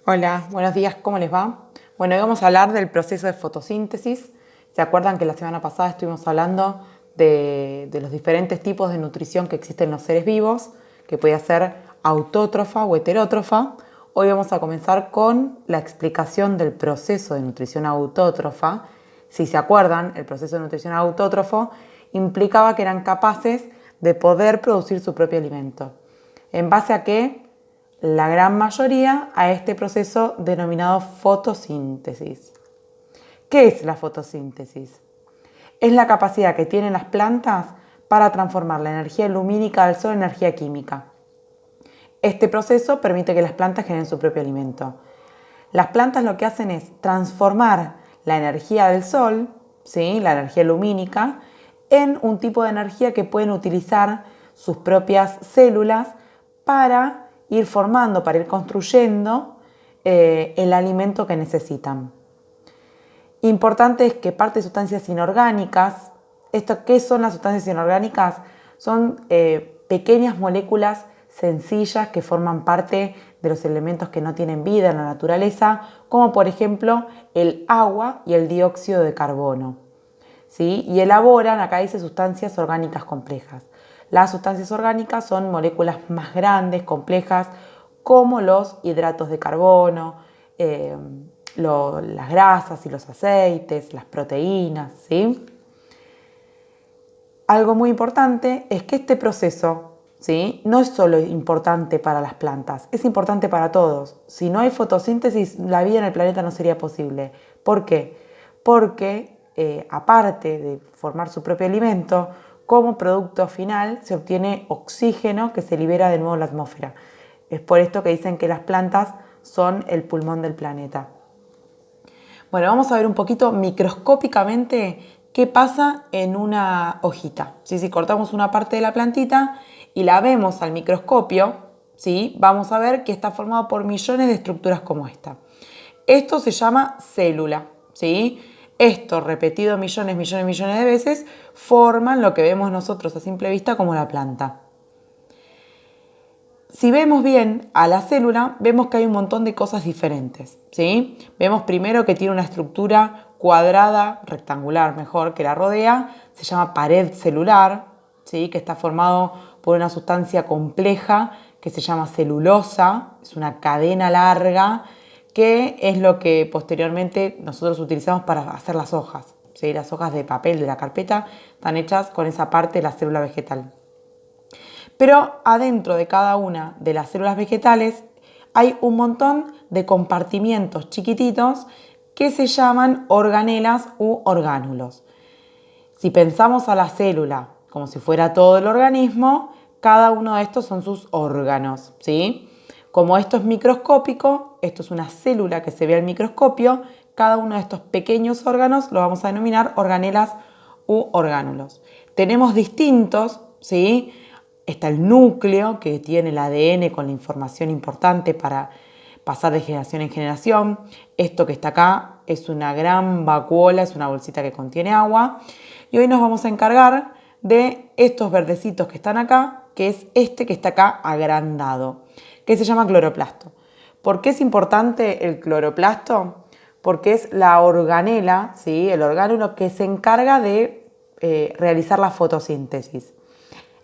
Hola, buenos días, ¿cómo les va? Bueno, hoy vamos a hablar del proceso de fotosíntesis. ¿Se acuerdan que la semana pasada estuvimos hablando de los diferentes tipos de nutrición que existen en los seres vivos, que puede ser autótrofa o heterótrofa? Hoy vamos a comenzar con la explicación del proceso de nutrición autótrofa. Si se acuerdan, el proceso de nutrición autótrofo implicaba que eran capaces de poder producir su propio alimento. ¿En base a qué? La gran mayoría a este proceso denominado fotosíntesis. ¿Qué es la fotosíntesis? Es la capacidad que tienen las plantas para transformar la energía lumínica del sol en energía química. Este proceso permite que las plantas generen su propio alimento. Las plantas lo que hacen es transformar la energía del sol, ¿sí?, la energía lumínica, en un tipo de energía que pueden utilizar sus propias células para ir formando, para ir construyendo el alimento que necesitan. Importante es que parte de sustancias inorgánicas. ¿Qué son las sustancias inorgánicas? Son pequeñas moléculas sencillas que forman parte de los elementos que no tienen vida en la naturaleza, como por ejemplo el agua y el dióxido de carbono, ¿sí? Y elaboran, acá dice, sustancias orgánicas complejas. Las sustancias orgánicas son moléculas más grandes, complejas, como los hidratos de carbono, las grasas y los aceites, las proteínas, ¿sí? Algo muy importante es que este proceso, ¿sí?, no es solo importante para las plantas, es importante para todos. Si no hay fotosíntesis, la vida en el planeta no sería posible. ¿Por qué? Porque aparte de formar su propio alimento, como producto final se obtiene oxígeno que se libera de nuevo en la atmósfera. Es por esto que dicen que las plantas son el pulmón del planeta. Bueno, vamos a ver un poquito microscópicamente qué pasa en una hojita. Si cortamos una parte de la plantita y la vemos al microscopio, ¿sí?, vamos a ver que está formado por millones de estructuras como esta. Esto se llama célula, ¿sí? Esto repetido millones de veces forman lo que vemos nosotros a simple vista como la planta. Si vemos bien a la célula, vemos que hay un montón de cosas diferentes, ¿sí? Vemos primero que tiene una estructura cuadrada, rectangular mejor, que la rodea, se llama pared celular, ¿sí?, que está formado por una sustancia compleja que se llama celulosa, es una cadena larga, que es lo que posteriormente nosotros utilizamos para hacer las hojas, ¿sí? Las hojas de papel de la carpeta están hechas con esa parte de la célula vegetal. Pero adentro de cada una de las células vegetales hay un montón de compartimientos chiquititos que se llaman organelas u orgánulos. Si pensamos a la célula como si fuera todo el organismo, cada uno de estos son sus órganos, ¿sí? Como esto es microscópico, esto es una célula que se ve al microscopio, cada uno de estos pequeños órganos lo vamos a denominar organelas u orgánulos. Tenemos distintos, ¿sí? Está el núcleo, que tiene el ADN con la información importante para pasar de generación en generación. Esto que está acá es una gran vacuola, es una bolsita que contiene agua. Y hoy nos vamos a encargar de estos verdecitos que están acá, que es este que está acá agrandado, que se llama cloroplasto. ¿Por qué es importante el cloroplasto? Porque es la organela, ¿sí?, el orgánulo que se encarga de realizar la fotosíntesis.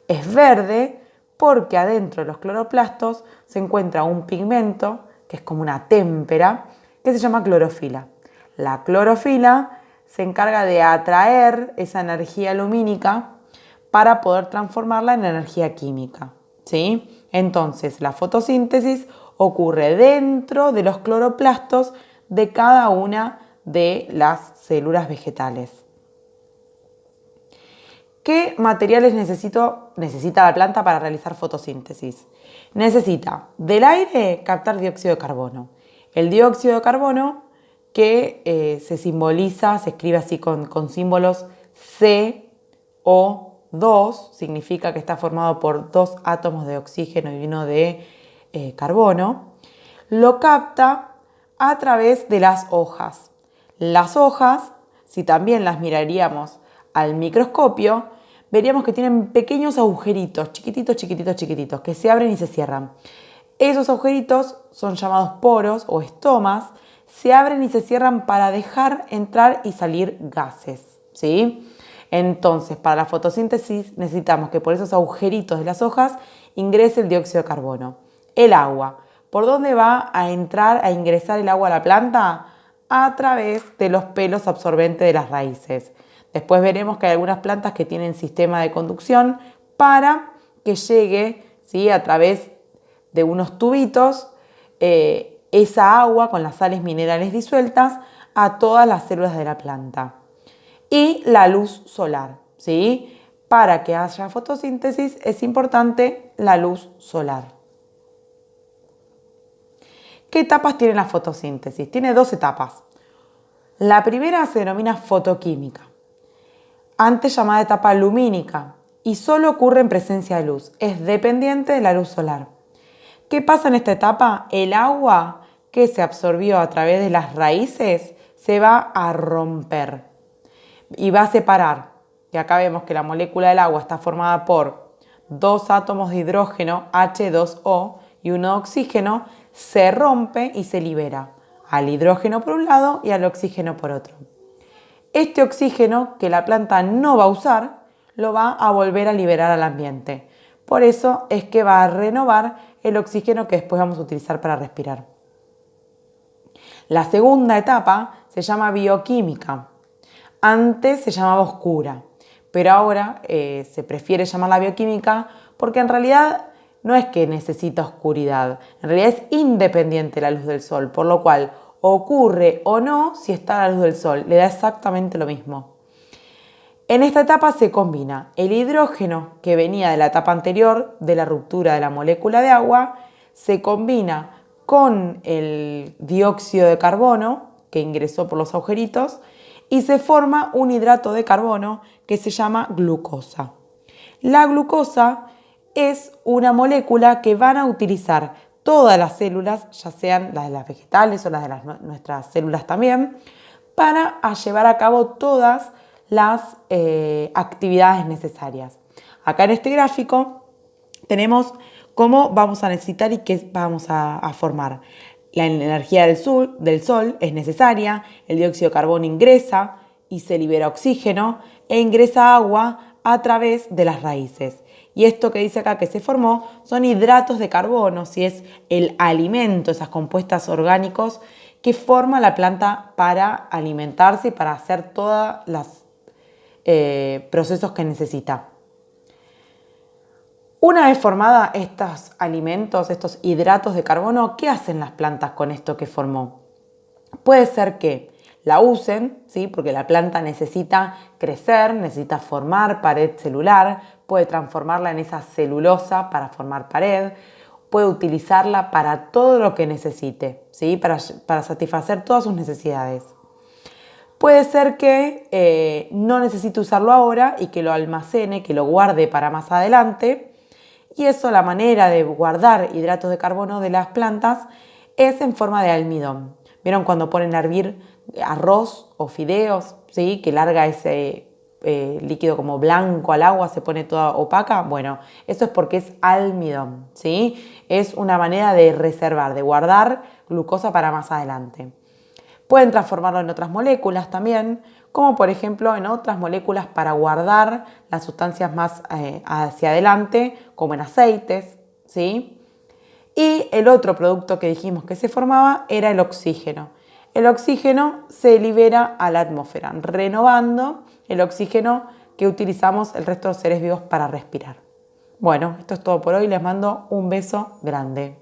Es verde porque adentro de los cloroplastos se encuentra un pigmento, que es como una témpera, que se llama clorofila. La clorofila se encarga de atraer esa energía lumínica para poder transformarla en energía química, ¿sí? Entonces, la fotosíntesis ocurre dentro de los cloroplastos de cada una de las células vegetales. ¿Qué materiales necesita la planta para realizar fotosíntesis? Necesita del aire captar dióxido de carbono. El dióxido de carbono que se simboliza, se escribe así con símbolos CO2, significa que está formado por 2 átomos de oxígeno y 1 de carbono, lo capta a través de las hojas. Las hojas, si también las miraríamos al microscopio, veríamos que tienen pequeños agujeritos, chiquititos, que se abren y se cierran. Esos agujeritos son llamados poros o estomas, se abren y se cierran para dejar entrar y salir gases, ¿sí? Entonces, para la fotosíntesis necesitamos que por esos agujeritos de las hojas ingrese el dióxido de carbono. El agua. ¿Por dónde va a entrar, a ingresar el agua a la planta? A través de los pelos absorbentes de las raíces. Después veremos que hay algunas plantas que tienen sistema de conducción para que llegue, ¿sí?, a través de unos tubitos esa agua con las sales minerales disueltas a todas las células de la planta. Y la luz solar, ¿sí? Para que haya fotosíntesis es importante la luz solar. ¿Qué etapas tiene la fotosíntesis? Tiene 2 etapas. La primera se denomina fotoquímica, antes llamada etapa lumínica, y solo ocurre en presencia de luz, es dependiente de la luz solar. ¿Qué pasa en esta etapa? El agua que se absorbió a través de las raíces se va a romper y va a separar. Y acá vemos que la molécula del agua está formada por 2 átomos de hidrógeno, H2O, y uno de oxígeno, se rompe y se libera al hidrógeno por un lado y al oxígeno por otro. Este oxígeno que la planta no va a usar, lo va a volver a liberar al ambiente. Por eso es que va a renovar el oxígeno que después vamos a utilizar para respirar. La segunda etapa se llama bioquímica. Antes se llamaba oscura, pero ahora se prefiere llamarla bioquímica porque en realidad no es que necesita oscuridad, en realidad es independiente la luz del sol, por lo cual ocurre o no si está la luz del sol, le da exactamente lo mismo. En esta etapa se combina el hidrógeno que venía de la etapa anterior de la ruptura de la molécula de agua, se combina con el dióxido de carbono que ingresó por los agujeritos y se forma un hidrato de carbono que se llama glucosa. La glucosa es una molécula que van a utilizar todas las células, ya sean las de las vegetales o las de nuestras células también, para llevar a cabo todas las actividades necesarias. Acá en este gráfico tenemos cómo vamos a necesitar y qué vamos a formar. La energía del sol es necesaria, el dióxido de carbono ingresa y se libera oxígeno e ingresa agua a través de las raíces. Y esto que dice acá que se formó son hidratos de carbono, si es el alimento, esas compuestas orgánicos que forma la planta para alimentarse y para hacer todos los procesos que necesita. Una vez formada estos alimentos, estos hidratos de carbono, ¿qué hacen las plantas con esto que formó? Puede ser que la usen, ¿sí?, porque la planta necesita crecer, necesita formar pared celular, puede transformarla en esa celulosa para formar pared, puede utilizarla para todo lo que necesite, ¿sí?, para satisfacer todas sus necesidades. Puede ser que no necesite usarlo ahora y que lo almacene, que lo guarde para más adelante. Y eso, la manera de guardar hidratos de carbono de las plantas es en forma de almidón. ¿Vieron cuando ponen a hervir arroz o fideos, ¿sí?, que larga ese líquido como blanco al agua, se pone toda opaca? Bueno, eso es porque es almidón, ¿sí? Es una manera de reservar, de guardar glucosa para más adelante. Pueden transformarlo en otras moléculas también, como por ejemplo en otras moléculas para guardar las sustancias más hacia adelante, como en aceites, ¿sí? Y el otro producto que dijimos que se formaba era el oxígeno. El oxígeno se libera a la atmósfera, renovando el oxígeno que utilizamos el resto de los seres vivos para respirar. Bueno, esto es todo por hoy. Les mando un beso grande.